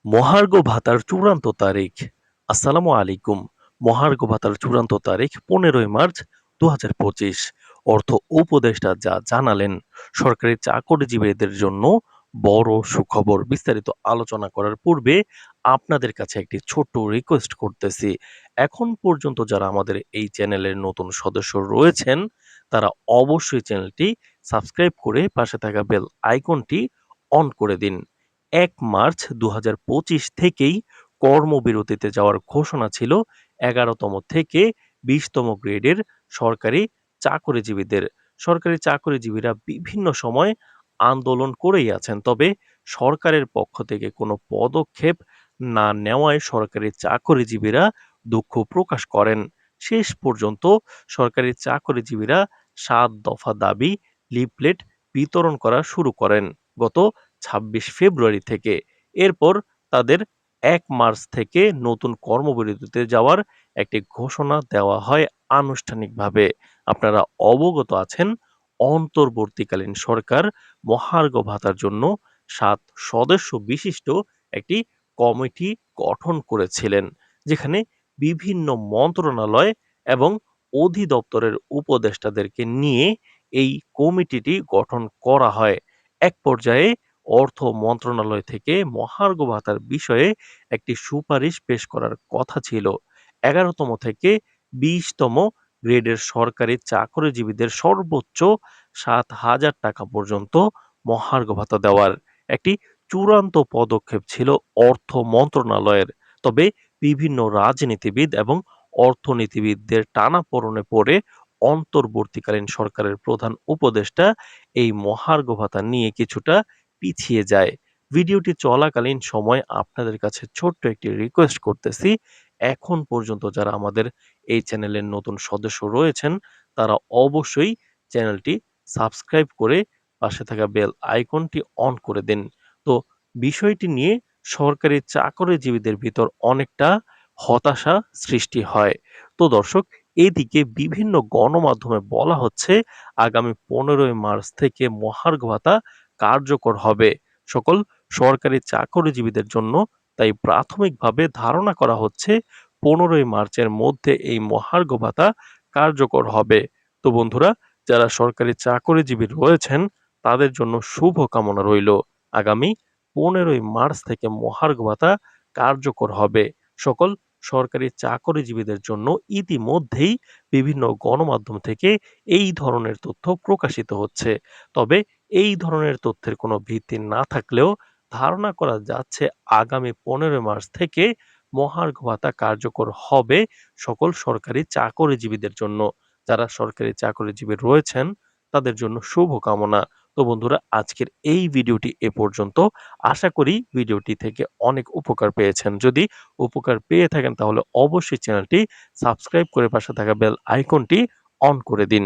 মহার্ঘ ভাতার চূড়ান্ত তারিখ। আসসালামু আলাইকুম। মহার্ঘ ভাতার চূড়ান্ত তারিখ 15ই মার্চ 2025। অর্থ উপদেষ্টা যা জানালেন, সরকারি চাকরিজীবীদের জন্য বড় সুখবর। বিস্তারিত আলোচনা করার পূর্বে আপনাদের কাছে একটি ছোট্ট রিকোয়েস্ট করতেছি। এখন পর্যন্ত যারা আমাদের এই চ্যানেলের নতুন সদস্য রয়েছেন, তারা অবশ্যই চ্যানেলটি সাবস্ক্রাইব করে পাশে থাকা বেল আইকনটি অন করে দিন। ১ মার্চ ২০২৫ থেকেই কর্মবিরতিতে যাওয়ার ঘোষণা ছিল ১১তম থেকে ২০তম গ্রেডের সরকারি চাকরিজীবীদের। সরকারি চাকরিজীবীরা বিভিন্ন সময় আন্দোলন করেই আছেন। তবে সরকারের পক্ষ থেকে কোনো পদক্ষেপ না নেওয়ায় সরকারি চাকরিজীবীরা দুঃখ প্রকাশ করেন। শেষ পর্যন্ত সরকারি চাকরিজীবীরা ৭ দফা দাবি লিফলেট বিতরণ করা শুরু করেন গত ২৬ ফেব্রুয়ারি থেকে। এরপর তাদের ১ মার্চ থেকে নতুন কর্মবিরতিতে যাওয়ার একটি ঘোষণা দেওয়া হয় আনুষ্ঠানিকভাবে। আপনারা অবগত আছেন, অন্তর্বর্তীকালীন সরকার মহার্ঘ ভাতার জন্য ৭ সদস্য বিশিষ্ট একটি কমিটি গঠন করেছিলেন, যেখানে বিভিন্ন মন্ত্রণালয় এবং অধিদপ্তরের উপদেষ্টাদেরকে নিয়ে এই কমিটিটি গঠন করা হয়। এক পর্যায়ে অর্থ মন্ত্রণালয় থেকে মহার্ঘ ভাতার বিষয়ে একটি সুপারিশ পেশ করার কথা ছিল। ১১তম থেকে ২০তম গ্রেডের সরকারি চাকরিজীবীদের সর্বোচ্চ ৭,০০০ টাকা পর্যন্ত মহার্ঘ ভাতা দেওয়ার একটি চূড়ান্ত পদক্ষেপ ছিল অর্থ মন্ত্রণালয়ের। তবে বিভিন্ন রাজনীতিবিদ এবং অর্থনীতিবিদদের টানাপোড়েনে পড়ে অন্তর্বর্তীকালীন সরকারের প্রধান উপদেষ্টা এই মহার্ঘ ভাতা নিয়ে কিছুটা পিছিয়ে যায়। ভিডিওটি চলাকালীন সময় আপনাদের কাছে ছোট্ট একটি রিকোয়েস্ট করতেছি। এখন পর্যন্ত যারা আমাদের এই চ্যানেলের নতুন সদস্য রয়েছেন, তারা অবশ্যই চ্যানেলটি সাবস্ক্রাইব করে পাশে থাকা বেল আইকনটি অন করে দিন। তো বিষয়টি নিয়ে সরকারি চাকরিজীবীদের ভিতর অনেকটা হতাশা সৃষ্টি হয়। তো দর্শক, এদিকে বিভিন্ন গণমাধ্যমে বলা হচ্ছে আগামী ১৫ই মার্চ থেকে মহার্ঘ ভাতা কার্যকর হবে সকল সরকারি চাকরিজীবীদের জন্য। তাই প্রাথমিকভাবে ধারণা করা হচ্ছে ১৫ই মার্চের মধ্যে এই মহার্ঘ ভাতা কার্যকর হবে। তো বন্ধুরা, যারা সরকারি চাকরিজীবী রয়েছেন, তাদের জন্য শুভ কামনা রইল। আগামী ১৫ই মার্চ থেকে মহার্ঘ ভাতা কার্যকর হবে সকল সরকারি চাকরিজীবীদের জন্য। ইতিমধ্যেই বিভিন্ন গণমাধ্যম থেকে এই ধরনের তথ্য প্রকাশিত হচ্ছে। তবে এই ধরনের তথ্যের কোনো ভিত্তি না থাকলেও ধারণা করা যাচ্ছে আগামী ১৫ মার্চ থেকে মহার্ঘ ভাতা কার্যকর হবে সকল সরকারি চাকরিজীবীদের জন্য। যারা সরকারি চাকরিজীবী রয়েছেন, তাদের জন্য শুভকামনা। তো বন্ধুরা, আজকের এই ভিডিওটি এ পর্যন্ত। আশা করি ভিডিওটি থেকে অনেক উপকার পেয়েছেন। যদি উপকার পেয়ে থাকেন তাহলে অবশ্যই চ্যানেলটি সাবস্ক্রাইব করে পাশে থাকা বেল আইকনটি অন করে দিন।